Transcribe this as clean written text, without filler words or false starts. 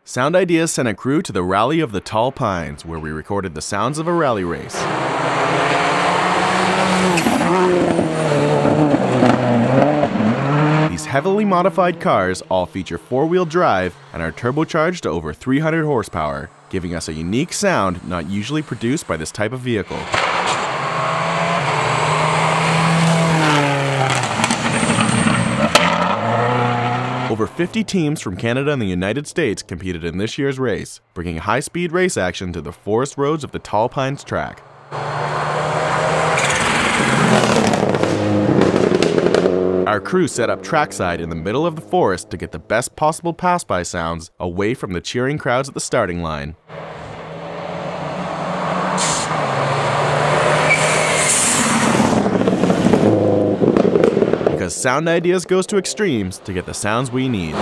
Sound Ideas sent a crew to the Rally of the Tall Pines, where we recorded the sounds of a rally race. These heavily modified cars all feature four-wheel drive and are turbocharged to over 300 horsepower, giving us a unique sound not usually produced by this type of vehicle. Over 50 teams from Canada and the United States competed in this year's race, bringing high-speed race action to the forest roads of the Tall Pines track. Our crew set up trackside in the middle of the forest to get the best possible pass-by sounds away from the cheering crowds at the starting line. Because Sound Ideas goes to extremes to get the sounds we need.